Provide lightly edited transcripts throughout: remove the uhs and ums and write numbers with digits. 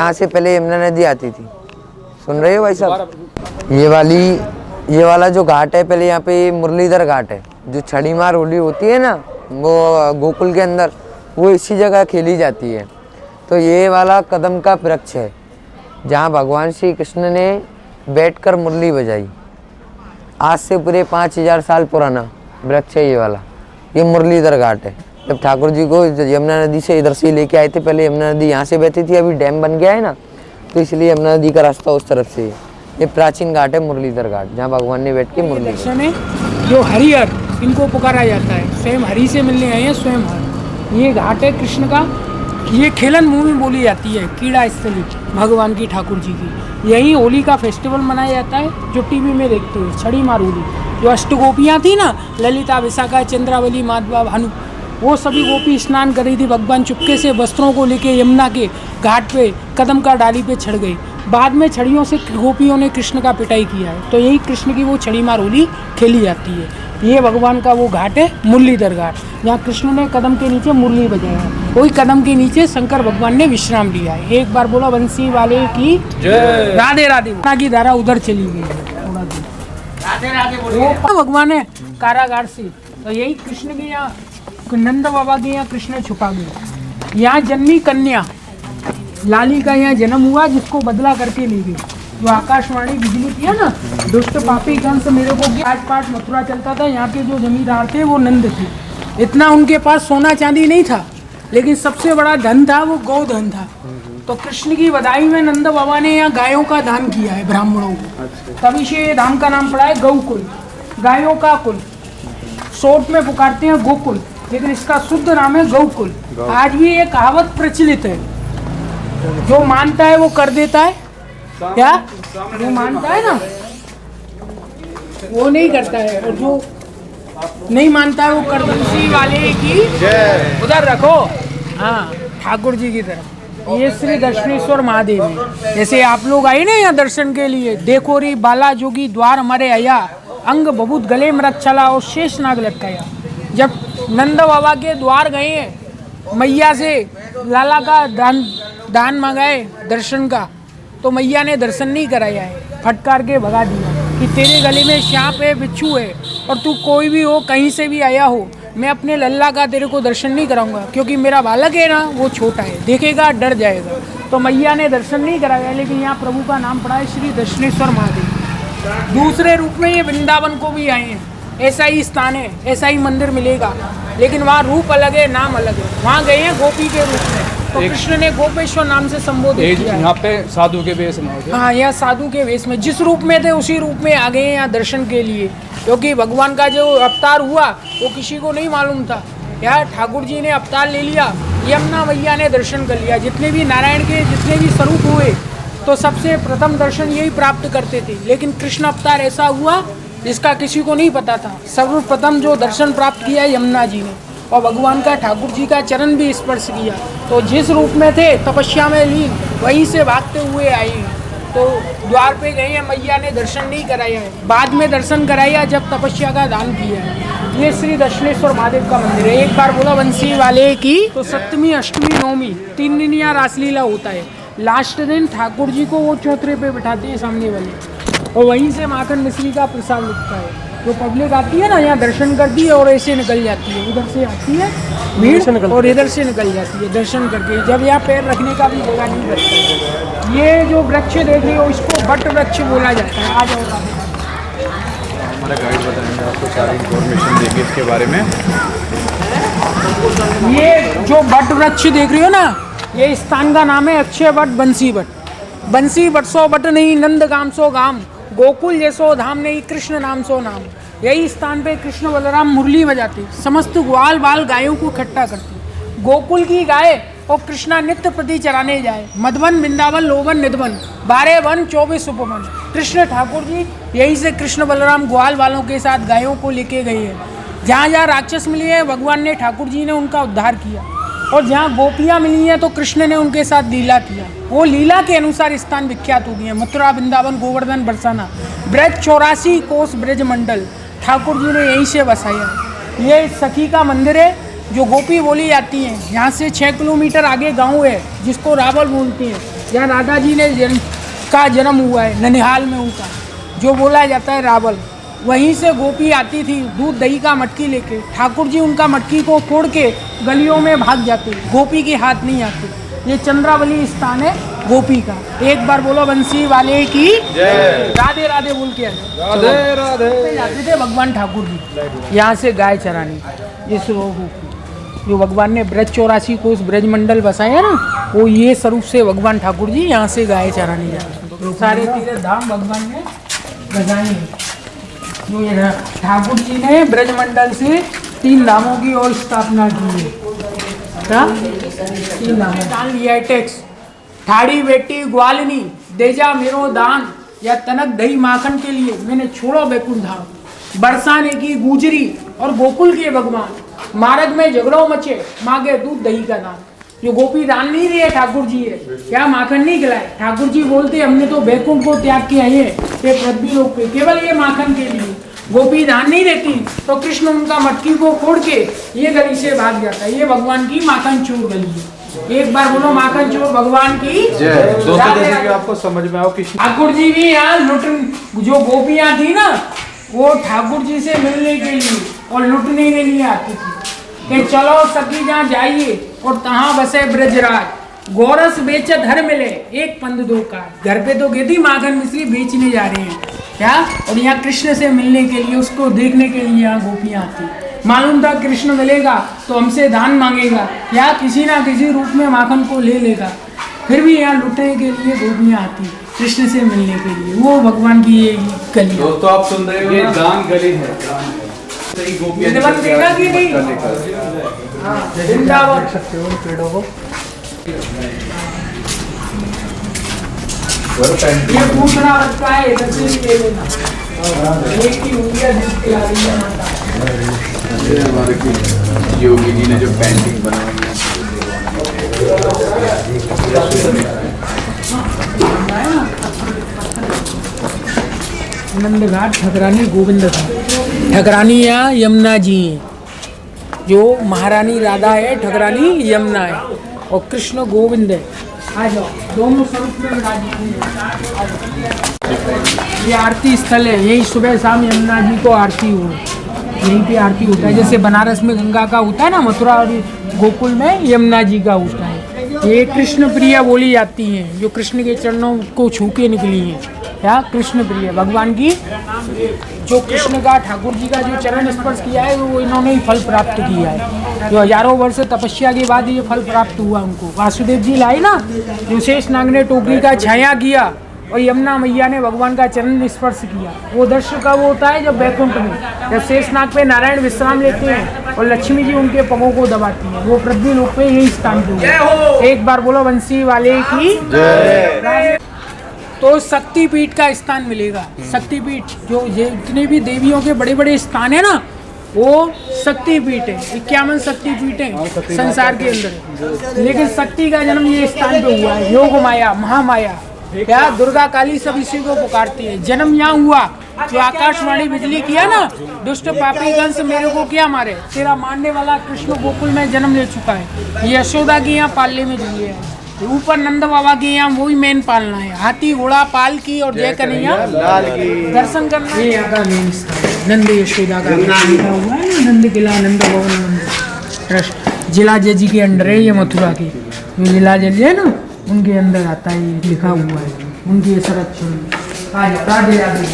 यहाँ से पहले यमुना नदी आती थी। सुन रहे हो भाई साहब? ये वाला जो घाट है, पहले यहाँ पे मुरलीधर घाट है। जो छड़ी मार होली होती है ना, वो गोकुल के अंदर वो इसी जगह खेली जाती है। तो ये वाला कदम का वृक्ष है जहाँ भगवान श्री कृष्ण ने बैठकर मुरली बजाई। आज से पूरे 5000 साल पुराना वृक्ष है ये वाला। ये मुरलीधर घाट है। जब ठाकुर जी को यमुना नदी से इधर से लेके आए थे, पहले यमुना नदी यहाँ से बहती थी, अभी डैम बन गया है ना, तो इसलिए यमुना नदी का रास्ता उस तरफ से है। ये प्राचीन घाट है मुरलीधर घाट, जहाँ भगवान ने बैठ के मुरली जो हरिहर इनको पुकारा जाता है, स्वयं हरि से मिलने आए हैं स्वयं हर। ये घाट है कृष्ण का। ये खेलन भूमि बोली जाती है, कीड़ा स्थली भगवान की, ठाकुर जी की। यही होली का फेस्टिवल मनाया जाता है जो टीवी में देखते हो, छड़ी मार होली। जो अष्टगोपियाँ थी ना, ललिता, विशाखा, चंद्रावली, माधवा, भानु, वो सभी गोपी स्नान कर रही थी। भगवान चुपके से वस्त्रों को लेके यमुना के घाट पे कदम का डाली पे चढ़ गई। बाद में छड़ियों से गोपियों ने कृष्ण का पिटाई किया है, तो यही कृष्ण की वो छड़ी मार होली खेली जाती है। ये भगवान का वो घाट है मुरलीधर घाट, जहाँ कृष्ण ने कदम के नीचे मुरली बजाया है। वही कदम के नीचे शंकर भगवान ने विश्राम लिया है। एक बार बोला बंसी वाले की जय, राधे राधे। की धारा उधर चली गई है, थोड़ा दूर राधे राधे बोलो। भगवान है कारागार से, तो यही कृष्ण के यहाँ नंद बाबा के यहाँ कृष्ण छुपा गया। यहाँ जन्मी कन्या लाली का यहाँ जन्म हुआ, जिसको बदला करके ले गई। जो आकाशवाणी बिजली थी ना, दुष्ट पापी कंस मेरे को आठ पाठ मथुरा चलता था। यहाँ के जो जमींदार थे वो नंद थे। इतना उनके पास सोना चांदी नहीं था, लेकिन सबसे बड़ा धन था वो गौधन था। तो कृष्ण की बधाई में नंद बाबा ने यहाँ गायों का दान किया है ब्राह्मणों को। तभी से ये धाम का नाम पड़ा है गौकुल, गायों का कुल। शॉर्ट में पुकारते हैं गोकुल, लेकिन इसका शुद्ध नाम है गौकुल। आज भी ये कहावत प्रचलित है, जो मानता है वो कर देता है। क्या जो मानता है ना वो नहीं करता है, और जो नहीं मानता है वो कर देता है। उसी वाले की उधर रखो। हाँ, ठाकुर जी की तरफ। ये श्री दर्शनेश्वर महादेव है। जैसे आप लोग आए ना यहाँ दर्शन के लिए, देखो रे बाला जोगी द्वार हमारे आया, अंग बबूत गले में रख चला और शेष नाग लटकाया। जब नंद बाबा के द्वार गए, मैया से लाला का दान मंगाए दर्शन का, तो मैया ने दर्शन नहीं कराया है, फटकार के भगा दिया कि तेरे गले में सांप है, बिच्छू है, और तू कोई भी हो, कहीं से भी आया हो, मैं अपने लल्ला का तेरे को दर्शन नहीं कराऊंगा, क्योंकि मेरा बालक है ना वो छोटा है, देखेगा डर जाएगा। तो मैया ने दर्शन नहीं कराया। लेकिन यहाँ प्रभु का नाम पड़ा है श्री दर्शनेश्वर महादेव। दूसरे रूप में ये वृंदावन को भी आए हैं। ऐसा ही स्थान है, ऐसा ही मंदिर मिलेगा, लेकिन वहाँ रूप अलग है, नाम अलग है। वहाँ गए हैं गोपी के रूप में, तो कृष्ण ने गोपेश्वर नाम से संबोधित किया। यहाँ पे साधु के वेश में। हाँ, यहाँ साधु के वेश में जिस रूप में थे उसी रूप में आ गए हैं यहाँ दर्शन के लिए, क्योंकि भगवान का जो अवतार हुआ वो किसी को नहीं मालूम था। यार ठाकुर जी ने अवतार ले लिया, यमुना मैया ने दर्शन कर लिया। जितने भी नारायण के जितने भी स्वरूप हुए, तो सबसे प्रथम दर्शन यही प्राप्त करते थे। लेकिन कृष्ण अवतार ऐसा हुआ जिसका किसी को नहीं पता था। सर्वप्रथम जो दर्शन प्राप्त किया यमुना जी ने, और भगवान का ठाकुर जी का चरण भी स्पर्श किया। तो जिस रूप में थे तपस्या में लीन, वहीं से भागते हुए आए हैं। तो द्वार पे गए हैं, मैया ने दर्शन नहीं कराया है, बाद में दर्शन कराया जब तपस्या का दान किया है। ये श्री दर्शनेश्वर महादेव का मंदिर है। एक बार बोला बंसी वाले की। तो सप्तमी, अष्टमी, नवमी 3 दिन यहाँ रासलीला होता है। लास्ट दिन ठाकुर जी को वो चौतरे पे बिठाते हैं सामने वाले, और वहीं से माखन मिश्री का प्रसाद लगता है। जो पब्लिक आती है ना यहाँ दर्शन करती है और ऐसे निकल जाती है, उधर से आती है भीड़ और इधर से निकल जाती है दर्शन करके। जब यहाँ पैर रखने का भी जगह नहीं बचता है। ये जो वृक्ष देख रहे हो इसको बट वृक्ष बोला जाता है। आ जाओ, हमारा गाइड बताएंगे आपको सारी इन्फॉर्मेशन देंगे इसके बारे में। ये जो बट वृक्ष देख रहे हो ना, ये स्थान का नाम है अक्षय बट बंसी बट। बंसी बट सो बट नहीं, नंद गाम सो गाम, गोकुल जैसो धाम नहीं, कृष्ण नाम सो नाम। यही स्थान पे कृष्ण बलराम मुरली बजाते, समस्त ग्वाल बाल गायों को इकट्ठा करते। गोकुल की गाय और कृष्णा नित्य प्रति चराने जाए। मधुबन, वृंदावन, लोवन, निधवन, 12 वन 24 उपवन। कृष्ण ठाकुर जी यही से कृष्ण बलराम ग्वाल वालों के साथ गायों को लेके गए हैं। जहाँ जहाँ राक्षस मिले हैं भगवान ने, ठाकुर जी ने उनका उद्धार किया, और जहाँ गोपियाँ मिली हैं तो कृष्ण ने उनके साथ लीला किया। वो लीला के अनुसार स्थान विख्यात हो गए हैं। मथुरा, वृंदावन, गोवर्धन, बरसाना, ब्रज 84 कोस ब्रज मंडल ठाकुर जी ने यहीं से बसाया। ये सखी का मंदिर है जो गोपी बोली जाती हैं। यहाँ से 6 किलोमीटर आगे गांव है जिसको रावल बोलते हैं। यहाँ राधा जी ने जन्म हुआ है, ननिहाल में उनका, जो बोला जाता है रावल। वहीं से गोपी आती थी दूध दही का मटकी लेके, ठाकुर जी उनका मटकी को फोड़ के गलियों में भाग जाते, गोपी के हाथ नहीं आते। ये चंद्रावली स्थान है गोपी का। एक बार बोलो बंसी वाले की जय। राधे राधे बोल के राधे राधे जाते थे भगवान ठाकुर जी यहाँ से गाय चरानी। इस जो भगवान ने ब्रज 84 कोष ब्रज मंडल बसाया ना, वो ये स्वरूप से भगवान ठाकुर जी यहाँ से गाय चराने जाते। तो सारे तीर्थ धाम भगवान ने बसाए हैं। जो ये ठाकुर जी ने ब्रज मंडल से 3 धामों की और स्थापना की है। क्या 3 धामों दान लिया है टैक्स। ठाड़ी बेटी ग्वालिनी देजा मेरो दान, या तनक दही माखन के लिए मैंने छोड़ो बैकुंठ धाम। बरसाने की गुजरी और गोकुल के भगवान, मार्ग में झगड़ों मचे मांगे दूध दही का दान। जो गोपी दान नहीं दिए ठाकुर जी है, क्या माखन नहीं खिलाए। ठाकुर जी बोलते हमने तो बैकुंठ को त्याग किया है, ये पृथ्वी लोक पे केवल ये माखन के लिए। गोपी दान नहीं देती तो कृष्ण उनका मटकी को फोड़ के ये गली से भाग जाता है। ये भगवान की माखन चोर गली है। एक बार बोलो माखन चोर भगवान की जय। दोस्तों जैसे कि आपको समझ में आओ कि ठाकुर जी भी यहाँ जो गोपियाँ थी ना, वो ठाकुर जी से मिलने के लिए और लुटने के लिए आती थी कि चलो सखी जहाँ जाइए और तहाँ बसे ब्रजराज। गोरस बेचत हर मिले एक पंद 2 का। घर पे तो गई थी माखन मिश्री बेचने जा रहे हैं क्या, और यहाँ कृष्ण से मिलने के लिए, उसको देखने के लिए यहाँ गोपियाँ आती। मालूम था कृष्ण मिलेगा तो हमसे दान मांगेगा या किसी ना किसी रूप में माखन को ले लेगा, फिर भी यहाँ लुटने के लिए गोपियाँ आती कृष्ण से मिलने के लिए। वो भगवान की ये गली। दोस्तों आप सुन रहे हो, ये दान गली है। सही गोपियाँ देखा कि नहीं? वृंदावन पेड़ों को ये दूसरा बच्चा है, इधर से ले लेना। एक की उंगलियां दिखती आ रही है माता। हमारे योगी जी ने जो पेंटिंग बनाई है, नंद घाट ठकरानी गोविंद था। ठकरानी यहाँ यमुना जी हैं, जो महारानी राधा है ठकरानी यमुना है, और कृष्ण गोविंद है। आ जाओ, दोनों स्वरूप में ये आरती स्थल है। यही सुबह शाम यमुना जी को आरती हो, यहीं पे आरती होता है। जैसे बनारस में गंगा का होता है ना, मथुरा और गोकुल में यमुना जी का होता है। ये कृष्ण प्रिया बोली जाती हैं, जो कृष्ण के चरणों को छू के निकली हैं। क्या कृष्ण प्रिय भगवान की, जो कृष्ण का ठाकुर जी का जो चरण स्पर्श किया है, वो इन्होंने ही फल प्राप्त किया है। जो हजारों वर्ष तपस्या के बाद ये फल प्राप्त हुआ उनको। वासुदेव जी लाए ना, जो शेषनाग ने टोकरी का छाया किया और यमुना मैया ने भगवान का चरण स्पर्श किया। वो दृश्य कब होता है? जब बैकुंठ में, जब शेषनाग पे नारायण विश्राम लेते हैं और लक्ष्मी जी उनके पगों को दबाती हैं। वो पृथ्वी लोक पे यही स्थान पे हुआ। एक बार बोलो बंसी वाले की जय। तो शक्तिपीठ का स्थान मिलेगा। शक्तिपीठ जो जितने भी देवियों के बड़े बड़े स्थान है ना, वो शक्तिपीठ है। 51 शक्तिपीठ है संसार के अंदर, लेकिन शक्ति का जन्म ये स्थान पे हुआ है। योग माया, महामाया, क्या दुर्गा काली सब इसी को पुकारती है। जन्म यहाँ हुआ, जो आकाशवाणी बिजली किया ना, दुष्ट पापी कंस मेरे को क्या मारे, तेरा मारने वाला कृष्ण गोकुल में जन्म ले चुका है। ये यशोदा की यहाँ पालने में जुड़ी है। ऊपर नंद बाबा के यहाँ वही मेन पालना है। हाथी घोड़ा पाल की और जय कन्हैया दर्शन करना। ये यहाँ का मेन स्थान नंद यशोदा का लिखा हुआ है ना, नंद किला नंद भवन नंद ट्रस्ट। जिला जज के अंडर है ये, मथुरा के जो जिला जज है ना, उनके अंदर आता है, ये लिखा हुआ है उनके संरक्षण में। राधे राधे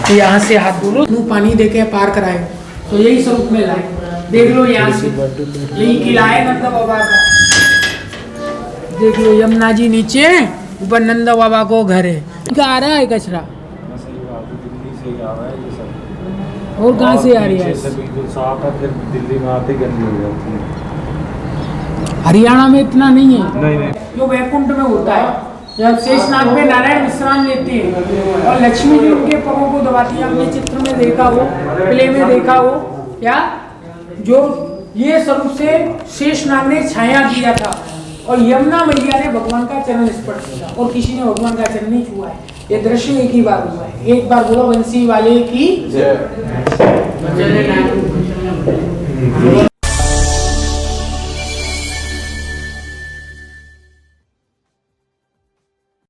तो यहाँ से हाथ धो लो, पानी दे के पार कराए, तो यही स्वरूप में लाए। देख लो यहाँ से, यही किला है नंद बाबा का। देख लो यमुना जी नीचे, ऊपर नंद बाबा को घर है। क्या आ रहा है कचरा? और कहाँ से आ रही है? दिल्ली में आते गंदी हो जाती है। हरियाणा में इतना नहीं है। नहीं। जो वैकुंठ में होता है, जब शेषनाग पे नारायण विश्राम लेते हैं और लक्ष्मी जी उनके पगों को दबाती है। आपने चित्र में देखा हो, प्ले में देखा हो, क्या जो ये स्वरूप से शेषनाग ने छाया किया था और यमुना मैया ने भगवान का चरण स्पर्श किया और किसी ने भगवान का चरण नहीं छुआ है। ये दृश्य एक ही बार हुआ है। एक बार बोलो बंसी वाले की जय।